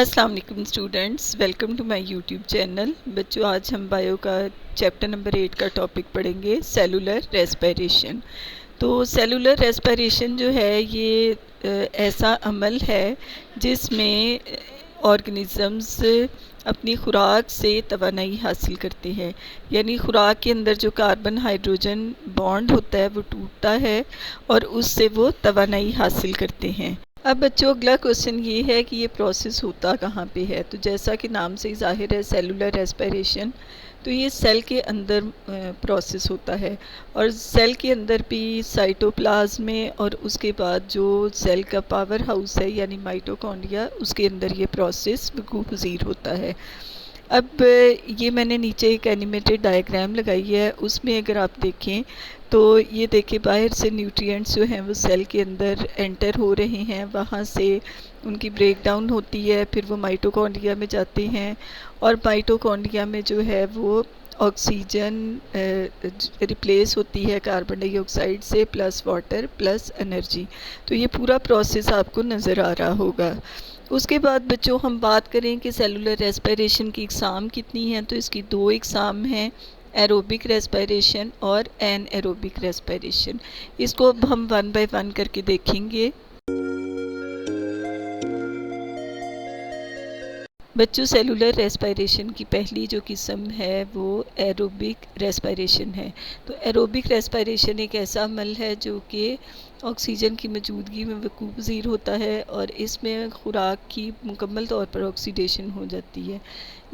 अस्सलाम वालेकुम students, welcome to my YouTube channel. बच्चों, आज हम बायो का चैप्टर नंबर 8 का टॉपिक पढ़ेंगे, सेलुलर रेस्पिरेशन। तो सेलुलर रेस्पिरेशन जो है ये ऐसा अमल है जिसमें ऑर्गेनिज़म्स अपनी खुराक से तवानाई हासिल करते हैं। यानी खुराक के अंदर जो कार्बन हाइड्रोजन बॉन्ड होता है वो टूटता है और उससे वो तवानाई हासिल करते हैं। अब बच्चों, अगला क्वेश्चन ये है कि ये प्रोसेस होता कहाँ पे है। तो जैसा कि नाम से ही ज़ाहिर है, सेलुलर रेस्पिरेशन, तो ये सेल के अंदर प्रोसेस होता है। और सेल के अंदर भी साइटोप्लाज्म में और उसके बाद जो सेल का पावर हाउस है यानी माइटोकॉन्ड्रिया, उसके अंदर ये प्रोसेस वकूफ़ पज़ीर होता है। अब ये मैंने नीचे एक एनिमेटेड डायग्राम लगाई है, उसमें अगर आप देखें तो ये देखें बाहर से न्यूट्रिएंट्स जो हैं वो सेल के अंदर एंटर हो रहे हैं, वहाँ से उनकी ब्रेक डाउन होती है, फिर वो माइटोकॉन्ड्रिया में जाते हैं और माइटोकॉन्ड्रिया में जो है वो ऑक्सीजन रिप्लेस होती है कार्बन डाइऑक्साइड से, प्लस वाटर प्लस एनर्जी। तो ये पूरा प्रोसेस आपको नज़र आ रहा होगा। उसके बाद बच्चों हम बात करें कि सेलुलर रेस्पिरेशन की इकसाम कितनी हैं, तो इसकी दो इकसाम हैं, एरोबिक रेस्पिरेशन और एनएरोबिक रेस्पिरेशन। इसको अब हम वन बाय वन करके देखेंगे। बच्चों, सेलुलर रेस्पिरेशन की पहली जो किस्म है वो एरोबिक रेस्पिरेशन है। तो एरोबिक रेस्पिरेशन एक ऐसा अमल है जो कि ऑक्सीजन की मौजूदगी में वकूफ़ पज़ीर होता है और इसमें खुराक की मुकम्मल तौर पर ऑक्सीडेशन हो जाती है।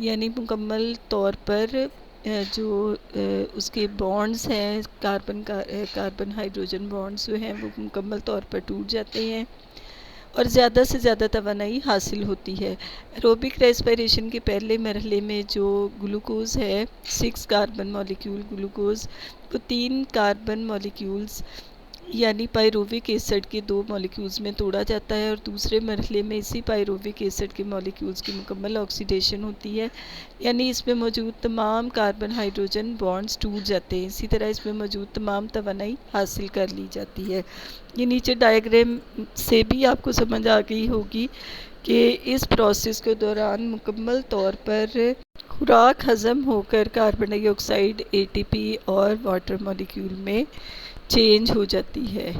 यानी मुकम्मल तौर पर जो उसके बॉन्ड्स हैं, कार्बन हाइड्रोजन बॉन्ड्स जो हैं वो मुकम्मल तौर पर टूट जाते हैं और ज़्यादा से ज़्यादा तवानाई हासिल होती है। एरोबिक रेस्पिरेशन के पहले मरहले में जो ग्लूकोज़ है, 6 कार्बन मॉलिक्यूल ग्लूकोज़, वो 3 कार्बन मॉलिक्यूल्स यानी पायरुविक एसिड के 2 मॉलिक्यूल्स में तोड़ा जाता है और दूसरे मरहले में इसी पायरुविक एसिड के मॉलिक्यूल्स की मुकम्मल ऑक्सीडेशन होती है। यानी इसमें मौजूद तमाम कार्बन हाइड्रोजन बॉन्ड्स टूट जाते हैं। इसी तरह इसमें मौजूद तमाम तवानाई हासिल कर ली जाती है। ये नीचे डायग्राम से भी आपको समझ आ गई होगी कि इस प्रोसेस के दौरान मुकम्मल तौर पर खुराक हज़म होकर कार्बन डाइऑक्साइड, एटीपी और वाटर मॉलिक्यूल में चेंज हो जाती है।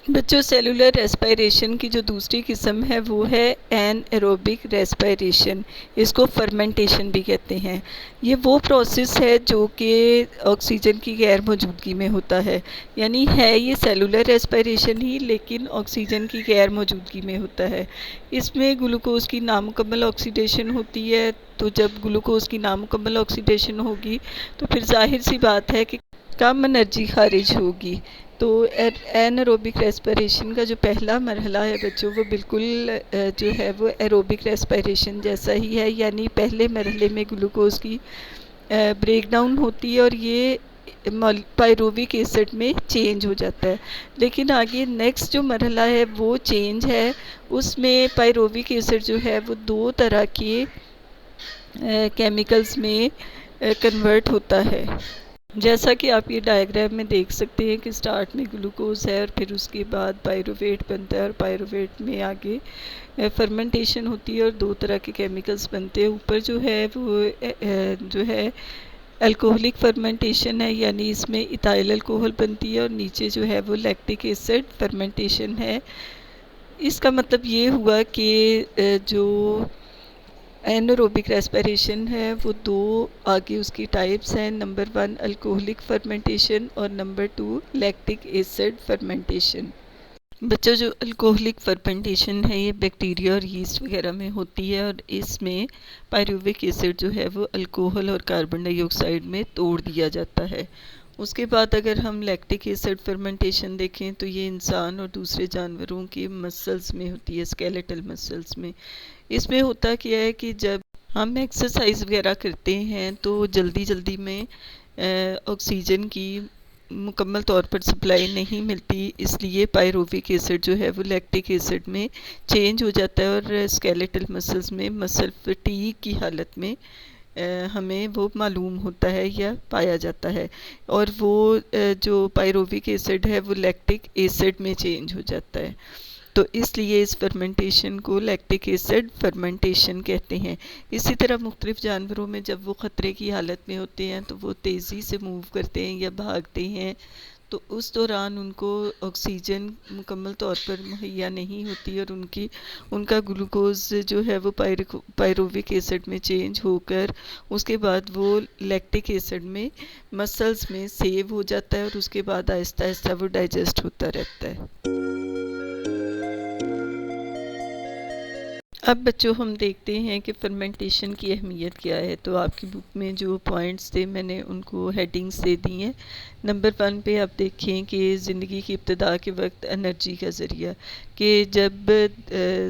बच्चों, सेलुलर रेस्पिरेशन की जो दूसरी किस्म है वो है एनएरोबिक रेस्पिरेशन। इसको फर्मेंटेशन भी कहते हैं। ये वो प्रोसेस है जो कि ऑक्सीजन की गैर मौजूदगी में होता है। यानी है ये सेलुलर रेस्पिरेशन ही, लेकिन ऑक्सीजन की गैर मौजूदगी में होता है। इसमें ग्लूकोज़ की नामुकम्मल ऑक्सीडेशन होती है। तो जब ग्लूकोज़ की नामुकम्मल ऑक्सीडेशन होगी तो फिर जाहिर सी बात है कि कम एनर्जी खारिज होगी। तो एनएरोबिक रेस्पिरेशन का जो पहला मरहला है बच्चों, वो बिल्कुल जो है वो एरोबिक रेस्पिरेशन जैसा ही है। यानी पहले मरहले में ग्लूकोज़ की ब्रेक डाउन होती है और ये पायरुविक एसिड में चेंज हो जाता है। लेकिन आगे नेक्स्ट जो मरहला है वो चेंज है, उसमें पायरुविक एसिड जो है वो 2 तरह के केमिकल्स में कन्वर्ट होता है। जैसा कि आप ये डायग्राम में देख सकते हैं कि स्टार्ट में ग्लूकोज है और फिर उसके बाद पायरुवेट बनता है और पायरुवेट में आगे फर्मेंटेशन होती है और 2 तरह के केमिकल्स बनते हैं। ऊपर जो है वो जो है अल्कोहलिक फर्मेंटेशन है, यानी इसमें इथाइल अल्कोहल बनती है और नीचे जो है वो लैक्टिक एसिड फर्मेंटेशन है। इसका मतलब ये हुआ कि जो एनारोबिक रेस्पिरेशन है वो 2 आगे उसकी टाइप्स हैं। नंबर 1 अल्कोहलिक फर्मेंटेशन और नंबर 2 लैक्टिक एसिड फर्मेंटेशन। बच्चों, जो अल्कोहलिक फर्मेंटेशन है ये बैक्टीरिया और यीस्ट वगैरह में होती है और इसमें पायरुविक एसिड जो है वो अल्कोहल और कार्बन डाइऑक्साइड में तोड़ दिया जाता है। उसके बाद अगर हम लैक्टिक एसिड फर्मेंटेशन देखें तो ये इंसान और दूसरे जानवरों के मसल्स में होती है, स्केलेटल मसल्स में। इसमें होता क्या है कि जब हम एक्सरसाइज वगैरह करते हैं तो जल्दी जल्दी में ऑक्सीजन की मुकम्मल तौर पर सप्लाई नहीं मिलती, इसलिए पायरुविक एसिड जो है वो लैक्टिक एसिड में चेंज हो जाता है और स्केलेटल मसल्स में मसल फटीग की हालत में हमें वो मालूम होता है या पाया जाता है, और वो जो पायरोविक एसिड है वो लैक्टिक एसिड में चेंज हो जाता है। तो इसलिए इस फर्मेंटेशन को लैक्टिक एसिड फर्मेंटेशन कहते हैं। इसी तरह मुख्तलिफ जानवरों में जब वो ख़तरे की हालत में होते हैं तो वो तेज़ी से मूव करते हैं या भागते हैं, तो उस दौरान उनको ऑक्सीजन मुकम्मल तौर पर मुहैया नहीं होती और उनका ग्लूकोज जो है वो पायरोविक एसिड में चेंज होकर उसके बाद वो लैक्टिक एसिड में मसल्स में सेव हो जाता है और उसके बाद आहिस्ता आहिस्ता वो डाइजेस्ट होता रहता है। अब बच्चों हम देखते हैं कि फर्मेंटेशन की अहमियत क्या है। तो आपकी बुक में जो पॉइंट्स थे मैंने उनको हेडिंग्स दे दी हैं। नंबर 1 पे आप देखें कि ज़िंदगी की इब्तिदा के वक्त एनर्जी का ज़रिया, कि जब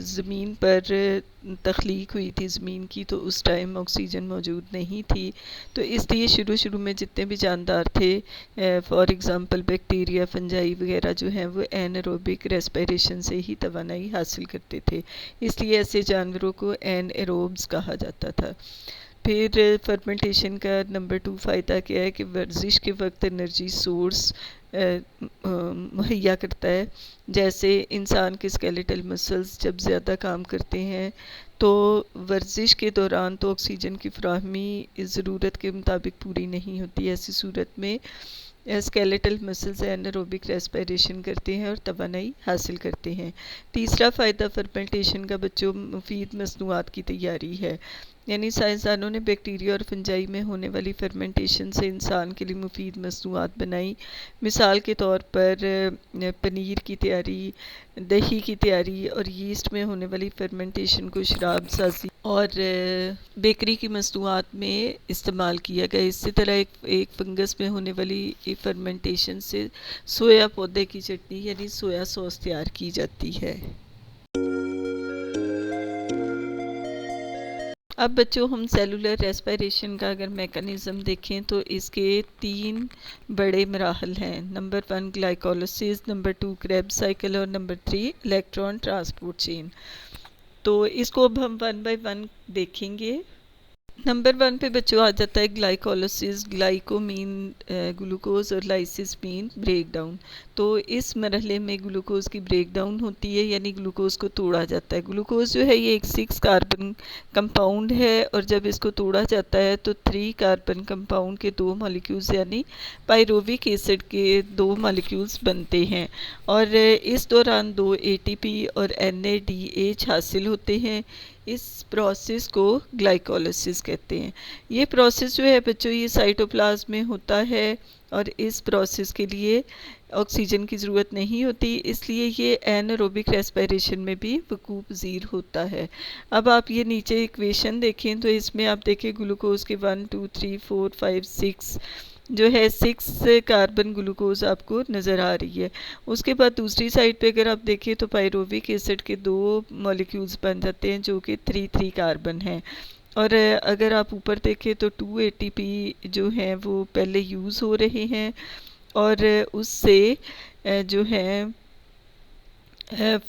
ज़मीन पर तख्लीक हुई थी ज़मीन की तो उस टाइम ऑक्सीजन मौजूद नहीं थी, तो इसलिए शुरू में जितने भी जानदार थे, फॉर एग्ज़ाम्पल बैक्टीरिया, फंजाई वगैरह जो हैं वो एनएरोबिक रेस्पिरेशन से ही तवानाई हासिल करते थे, इसलिए ऐसे जानवरों को एनएरोब्स कहा जाता था। फिर फर्मेंटेशन का नंबर 2 फ़ायदा क्या है कि वर्जिश के वक्त एनर्जी सोर्स मुहैया करता है। जैसे इंसान के स्केलेटल मसल्स जब ज़्यादा काम करते हैं तो वर्जिश के दौरान तो ऑक्सीजन की फराहमी ज़रूरत के मुताबिक पूरी नहीं होती। ऐसी सूरत में स्केलेटल मसल्स एनारोबिक रेस्पिरेशन करते हैं और तवानाई हासिल करते हैं। तीसरा फ़ायदा फर्मेंटेशन का बच्चों मुफीद मसनूआत की तैयारी है, यानी साइंसदानों ने बैक्टीरिया और फंजाई में होने वाली फर्मेंटेशन से इंसान के लिए मुफीद मसनूआत बनाई। मिसाल के तौर पर पनीर की तैयारी, दही की तैयारी और यीस्ट में होने वाली फर्मेंटेशन को शराब साजी और बेकरी की मसनूआत में इस्तेमाल किया गया। इसी तरह एक फंगस में होने वाली फर्मेंटेशन से सोया पौधे की चटनी यानी सोया सॉस तैयार की जाती है। अब बच्चों हम सेलुलर रेस्पिरेशन का अगर मैकेनिज़्म देखें तो इसके 3 बड़े मराहल हैं। Number 1 glycolysis, number 2 Krebs cycle और नंबर 3 इलेक्ट्रॉन ट्रांसपोर्ट चेन। तो इसको अब हम 1 बाय 1 देखेंगे। नंबर 1 पे बच्चों आ जाता है ग्लाइकोलिसिस। ग्लाइको मीन ग्लूकोज और लाइसिस मीन ब्रेक डाउन। तो इस मरहले में ग्लूकोज की ब्रेक डाउन होती है, यानी ग्लूकोज को तोड़ा जाता है। ग्लूकोज जो है ये एक 6 कार्बन कंपाउंड है और जब इसको तोड़ा जाता है तो 3 कार्बन कंपाउंड के 2 मॉलिक्यूल्स यानी पायरोविक एसिड के 2 मॉलिक्यूल्स बनते हैं और इस दौरान 2 ATP और NADH हासिल होते हैं। इस प्रोसेस को ग्लाइकोलिसिस कहते हैं। ये प्रोसेस जो है बच्चों ये साइटोप्लाज्म में होता है और इस प्रोसेस के लिए ऑक्सीजन की ज़रूरत नहीं होती, इसलिए ये एनारोबिक रेस्पिरेशन में भी वकूफ़ पज़ीर होता है। अब आप ये नीचे इक्वेशन देखें तो इसमें आप देखें ग्लूकोज के 1 2 3 4 5 6 जो है 6 कार्बन ग्लूकोज आपको नज़र आ रही है। उसके बाद दूसरी साइड पे अगर आप देखें तो पायरोविक एसिड के 2 मॉलिक्यूल्स बन जाते हैं जो कि 3 कार्बन हैं और अगर आप ऊपर देखें तो 2 ATP जो हैं वो पहले यूज़ हो रहे हैं और उससे जो है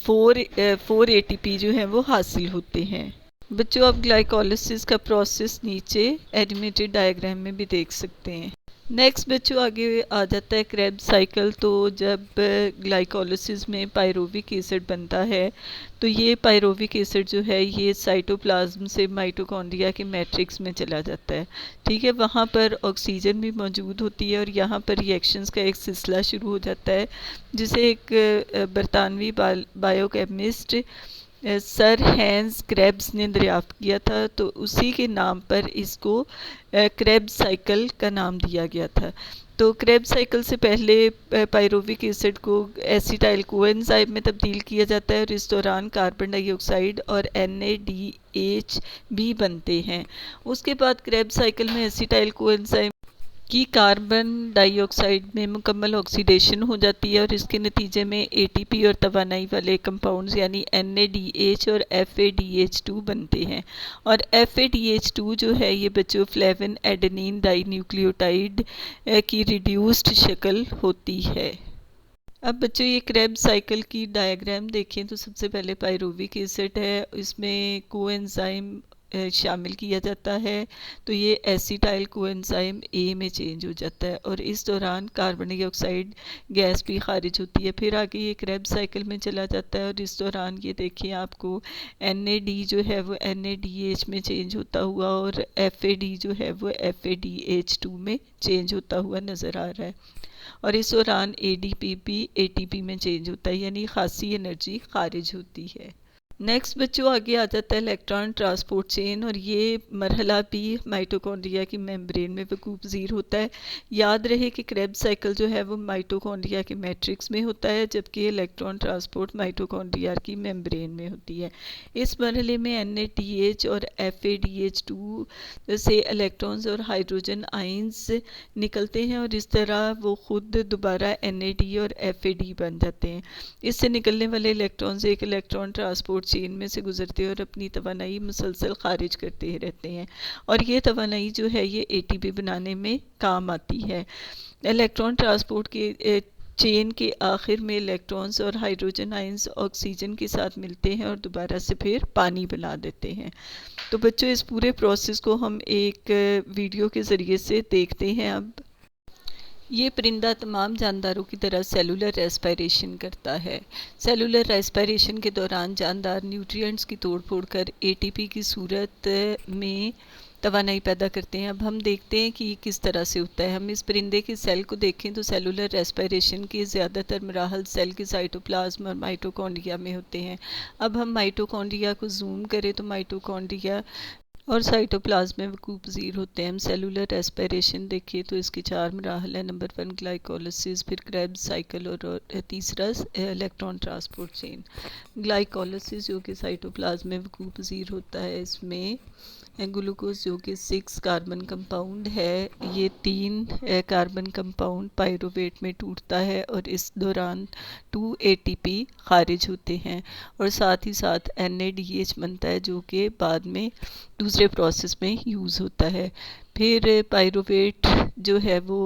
4 ATP जो हैं वो हासिल होते हैं। बच्चों आप ग्लाइकोलिसिस का प्रोसेस नीचे एनिमेटेड डायग्राम में भी देख सकते हैं। नेक्स्ट बच्चों आगे आ जाता है क्रेब्स साइकिल। तो जब ग्लाइकोलिसिस में पायरोविक एसिड बनता है तो ये पायरोविक एसिड जो है ये साइटोप्लाज्म से माइटोकॉन्ड्रिया के मैट्रिक्स में चला जाता है। ठीक है, वहाँ पर ऑक्सीजन भी मौजूद होती है और यहाँ पर रिएक्शंस का एक सिलसिला शुरू हो जाता है जिसे एक बरतानवी बायोकेमिस्ट सर हैंस क्रेब्स ने दरियाफ्त किया था, तो उसी के नाम पर इसको क्रेब्स साइकिल का नाम दिया गया था। तो क्रेब्स साइकिल से पहले पायरोविक एसिड को एसिटाइल कोएंजाइम में तब्दील किया जाता है और इस दौरान कार्बन डाइऑक्साइड और NADH भी बनते हैं। उसके बाद क्रेब्स साइकिल में एसिटाइल कोएंजाइम की कार्बन डाइऑक्साइड में मुकम्मल ऑक्सीडेशन हो जाती है और इसके नतीजे में ATP और तवानाई वाले कंपाउंड्स यानी NADH और FADH2 बनते हैं और FADH2 जो है ये बच्चों फ्लेविन एडेनिन डाइन्यूक्लियोटाइड की रिड्यूस्ड शक्ल होती है। अब बच्चों ये क्रेब्स साइकिल की डायग्राम देखें तो सबसे पहले पायरोविक एसिड है, इसमें कोएंजाइम शामिल किया जाता है तो ये एसिटाइल कोएंजाइम ए में चेंज हो जाता है और इस दौरान कार्बन डाइऑक्साइड गैस भी खारिज होती है। फिर आगे ये क्रेब्स साइकिल में चला जाता है और इस दौरान ये देखिए आपको NAD जो है वो NADH में चेंज होता हुआ और FAD जो है वो FADH2 में चेंज होता हुआ नज़र आ रहा है और इस दौरान ADP भी ATP में चेंज होता है, यानी खासी एनर्जी खारिज होती है। नेक्स्ट बच्चों आगे आ जाता है इलेक्ट्रॉन ट्रांसपोर्ट चेन और ये मरहला भी माइटोकॉन्ड्रिया की मेम्ब्रेन में वकूफ़ पज़ीर होता है। याद रहे कि क्रेब्स साइकिल जो है वो माइटोकॉन्ड्रिया के मैट्रिक्स में होता है जबकि इलेक्ट्रॉन ट्रांसपोर्ट माइटोकॉन्ड्रिया की मेम्ब्रेन में होती है। इस मरहले में NADH और FADH2 से इलेक्ट्रॉन्स और हाइड्रोजन आइंस निकलते हैं और इस तरह वो खुद दोबारा NAD और FAD बन जाते हैं। इससे निकलने वाले इलेक्ट्रॉन्स एक इलेक्ट्रॉन ट्रांसपोर्ट चेन में से गुजरते हैं और अपनी तवानाई मुसलसल खारिज करते ही रहते हैं और ये तवानाई जो है ये ATP बनाने में काम आती है। इलेक्ट्रॉन ट्रांसपोर्ट के चेन के आखिर में इलेक्ट्रॉन्स और हाइड्रोजन आयंस ऑक्सीजन के साथ मिलते हैं और दोबारा से फिर पानी बना देते हैं। तो बच्चों इस पूरे प्रोसेस को हम एक वीडियो के ज़रिए से देखते हैं। अब ये परिंदा तमाम जानदारों की तरह सेलुलर रेस्पिरेशन करता है। सेलुलर रेस्पिरेशन के दौरान जानदार न्यूट्रिएंट्स की तोड़ फोड़ कर ATP की सूरत में तवानाई पैदा करते हैं। अब हम देखते हैं कि ये किस तरह से होता है। हम इस परिंदे के सेल को देखें तो सेलुलर रेस्पिरेशन के ज़्यादातर मराहल सेल के साइटोप्लाज्म और माइटोकॉन्ड्रिया में होते हैं। अब हम माइटोकॉन्ड्रिया को जूम करें तो माइटोकॉन्ड्रिया और साइटोप्लाज्म में वकूफ़ पज़ीर होते हैं। हम सेलुलर रेस्पिरेशन देखिए तो इसके 4 मराहल है। नंबर 1 ग्लाइकोलिसिस, फिर क्रेब्स साइकिल और तीसरा इलेक्ट्रॉन ट्रांसपोर्ट चेन। ग्लाइकोलिसिस जो कि साइटोप्लाज्म में वकूफ़ पज़ीर होता है, इसमें ग्लूकोज जो कि 6 कार्बन कंपाउंड है, ये 3 कार्बन कंपाउंड पायरुवेट में टूटता है और इस दौरान 2 ATP खारिज होते हैं और साथ ही साथ NADH बनता है जो कि बाद में दूसरे प्रोसेस में यूज़ होता है। फिर पायरुवेट जो है वो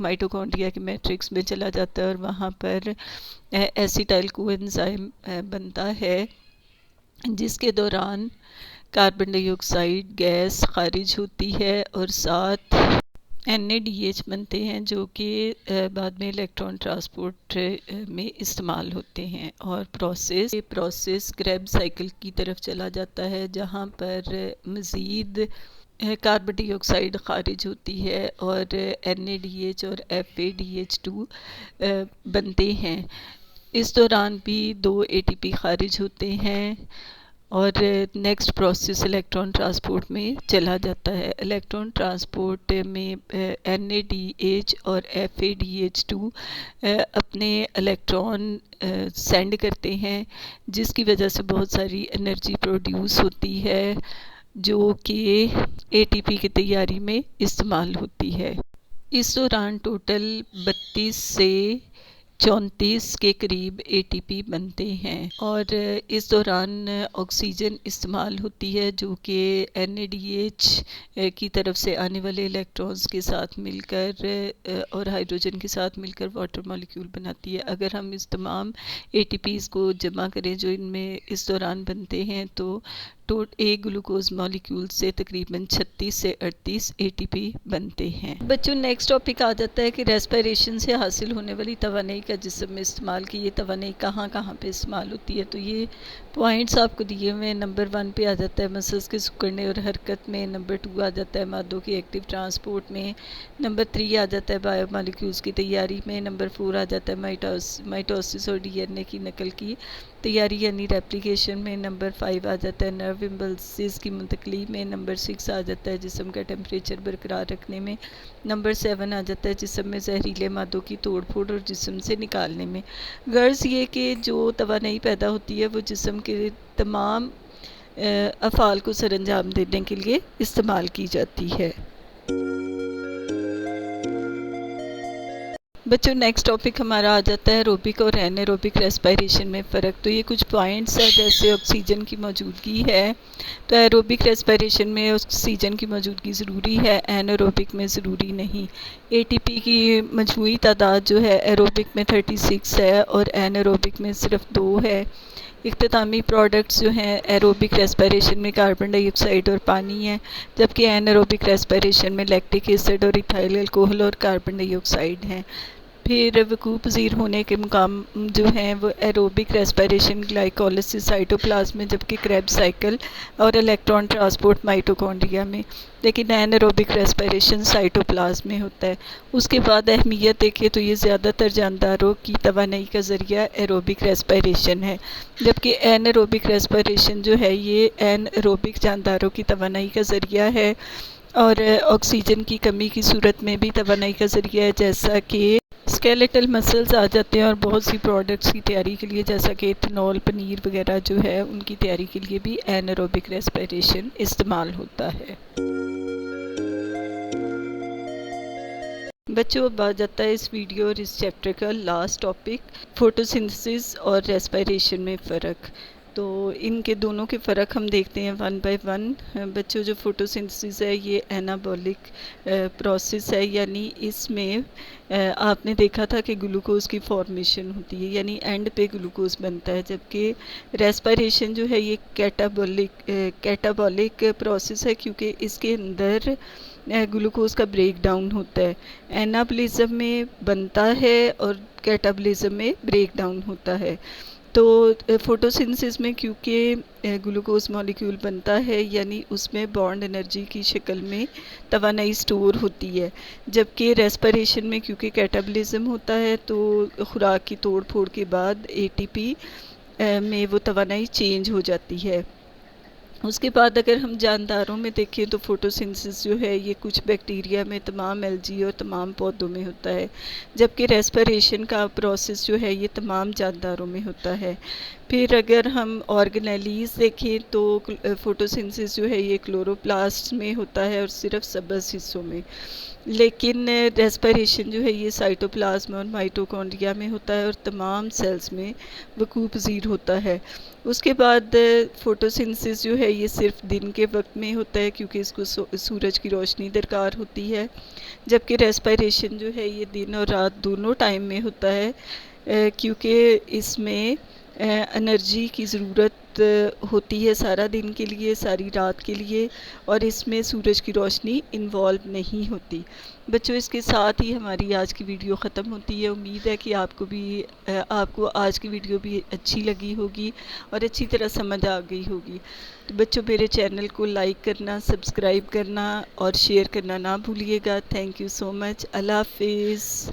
माइटोकॉन्ड्रिया के मैट्रिक्स में चला जाता है और वहाँ पर एसिटाइल कोएंजाइम बनता है जिसके दौरान कार्बन डाइऑक्साइड गैस खारिज होती है और साथ NADH बनते हैं जो कि बाद में इलेक्ट्रॉन ट्रांसपोर्ट में इस्तेमाल होते हैं और प्रोसेस क्रेब्स साइकिल की तरफ चला जाता है जहाँ पर मज़ीद कार्बन डाइऑक्साइड खारिज होती है और NADH और FADH2 बनते हैं। इस दौरान भी 2 ATP खारिज होते हैं और नेक्स्ट प्रोसेस इलेक्ट्रॉन ट्रांसपोर्ट में चला जाता है। इलेक्ट्रॉन ट्रांसपोर्ट में NADH और FADH2 अपने इलेक्ट्रॉन सेंड करते हैं जिसकी वजह से बहुत सारी एनर्जी प्रोड्यूस होती है जो कि ATP की तैयारी में इस्तेमाल होती है। इस दौरान टोटल 32 से 34 के करीब ATP बनते हैं और इस दौरान ऑक्सीजन इस्तेमाल होती है जो कि NADH की तरफ से आने वाले इलेक्ट्रॉन्स के साथ मिलकर और हाइड्रोजन के साथ मिलकर वाटर मॉलिक्यूल बनाती है। अगर हम इस तमाम ATPs को जमा करें जो इनमें इस दौरान बनते हैं तो एक ग्लूकोज मॉलिक्यूल से तकरीबन 36 से 38 ATP बनते हैं। बच्चों नेक्स्ट टॉपिक आ जाता है कि रेस्पिरेशन से हासिल होने वाली तवानाई का जिस्म में इस्तेमाल की ये तवानाई कहाँ कहाँ पे इस्तेमाल होती है। तो ये पॉइंट्स आपको दिए हुए हैं। नंबर 1 पे आ जाता है मसल्स के सिकुड़ने और हरकत में। नंबर 2 आ जाता है मादों की एक्टिव ट्रांसपोर्ट में। नंबर 3 आ जाता है बायोमॉलिक्यूल्स की तैयारी में। नंबर 4 आ जाता है माइटोसिस और DNA की नकल की तैयारी यानी रेप्लिकेशन में। नंबर 5 आ जाता है नर्व इम्पल्सेस की मुंतकली में। नंबर 6 आ जाता है जिस्म का टेम्परेचर बरकरार रखने में। नंबर 7 आ जाता है जिस्म में जहरीले मादों की तोड़ फोड़ और जिस्म से निकालने में। गर्ज ये कि जो तवानाई पैदा होती है वो जिस्म के तमाम अफ़ाल को सरअंजाम देने के लिए इस्तेमाल की जाती है। बच्चों नेक्स्ट टॉपिक हमारा आ जाता है एरोबिक और एनारोबिक रेस्पिरेशन में फ़र्क। तो ये कुछ पॉइंट्स है जैसे ऑक्सीजन की मौजूदगी है तो एरोबिक रेस्पिरेशन में ऑक्सीजन की मौजूदगी ज़रूरी है, एनारोबिक में ज़रूरी नहीं। ATP की मजमूई तादाद जो है एरोबिक में 36 है और एनारोबिक में सिर्फ 2 है। इख्तितामी प्रोडक्ट्स जो हैं एरोबिक रेस्पिरेशन में कार्बन डाइऑक्साइड और पानी है, जबकि एनारोबिक रेस्पिरेशन में लैक्टिक एसिड और इथाइल अल्कोहल और कार्बन डाइऑक्साइड हैं। फिर वकूफ़ पज़ीर होने के मुकाम जो हैं वो एरोबिक रेस्पिरेशन ग्लाइकोलिसिस साइटोप्लाज्म में, जबकि क्रेब्स साइकिल और इलेक्ट्रॉन ट्रांसपोर्ट माइटोकॉन्ड्रिया में, लेकिन एनारोबिक रेस्पिरेशन साइटोप्लाज्म में होता है। उसके बाद अहमियत देखें तो ये ज़्यादातर जानदारों की तवानाई का ज़रिया एरोबिक रेस्पिरेशन है, जबकि एनारोबिक रेस्पिरेशन जो है ये एनएरोबिक जानदारों की तवानाई का ज़रिया है और ऑक्सीजन की कमी की सूरत में भी तवानाई का ज़रिया है, जैसा कि स्केलेटल मसल्स आ जाते हैं और बहुत सी प्रोडक्ट्स की तैयारी के लिए, जैसा कि इथेनॉल, पनीर वगैरह जो है उनकी तैयारी के लिए भी एनारोबिक रेस्पिरेशन इस्तेमाल होता है। बच्चों, अब आ जाता है इस वीडियो और इस चैप्टर का लास्ट टॉपिक, फोटोसिंथेसिस और रेस्पिरेशन में फ़र्क। तो इनके दोनों के फ़र्क हम देखते हैं वन बाय वन। बच्चों, जो फोटोसिंथेसिस है ये एनाबॉलिक प्रोसेस है, यानी इसमें आपने देखा था कि ग्लूकोज़ की फॉर्मेशन होती है, यानी एंड पे ग्लूकोज़ बनता है, जबकि रेस्पिरेशन जो है ये कैटाबॉलिक प्रोसेस है, क्योंकि इसके अंदर ग्लूकोज़ का ब्रेक डाउन होता है। एनाबॉलिज्म में बनता है और कैटाबॉलिज्म में ब्रेक डाउन होता है। तो फोटोसिंथेसिस में क्योंकि ग्लूकोज मॉलिक्यूल बनता है, यानी उसमें बॉन्ड एनर्जी की शक्ल में तवानाई स्टोर होती है, जबकि रेस्पिरेशन में क्योंकि कैटाबॉलिज्म होता है तो खुराक की तोड़ फोड़ के बाद एटीपी में वो तवानाई चेंज हो जाती है। उसके बाद अगर हम जानदारों में देखें तो फोटोसिंथेसिस जो है ये कुछ बैक्टीरिया में, तमाम एल्गी और तमाम पौधों में होता है, जबकि रेस्पिरेशन का प्रोसेस जो है ये तमाम जानदारों में होता है। फिर अगर हम ऑर्गेनेलीज देखें तो फोटोसिंथेसिस जो है ये क्लोरोप्लास्ट में होता है और सिर्फ सब्ज़ हिस्सों में, लेकिन रेस्पिरेशन जो है ये साइटोप्लाज्म और माइटोकॉन्ड्रिया में होता है और तमाम सेल्स में वकूफ़ पज़ीर होता है। उसके बाद फोटोसिंथेसिस जो है ये सिर्फ दिन के वक्त में होता है, क्योंकि इसको सूरज की रोशनी दरकार होती है, जबकि रेस्पिरेशन जो है ये दिन और रात दोनों टाइम में होता है, क्योंकि इसमें एनर्जी की ज़रूरत होती है सारा दिन के लिए, सारी रात के लिए, और इसमें सूरज की रोशनी इन्वॉल्व नहीं होती। बच्चों, इसके साथ ही हमारी आज की वीडियो ख़त्म होती है। उम्मीद है कि आपको आज की वीडियो भी अच्छी लगी होगी और अच्छी तरह समझ आ गई होगी। तो बच्चों, मेरे चैनल को लाइक करना, सब्सक्राइब करना और शेयर करना ना भूलिएगा। Thank you so much. अल्लाह हाफिज़।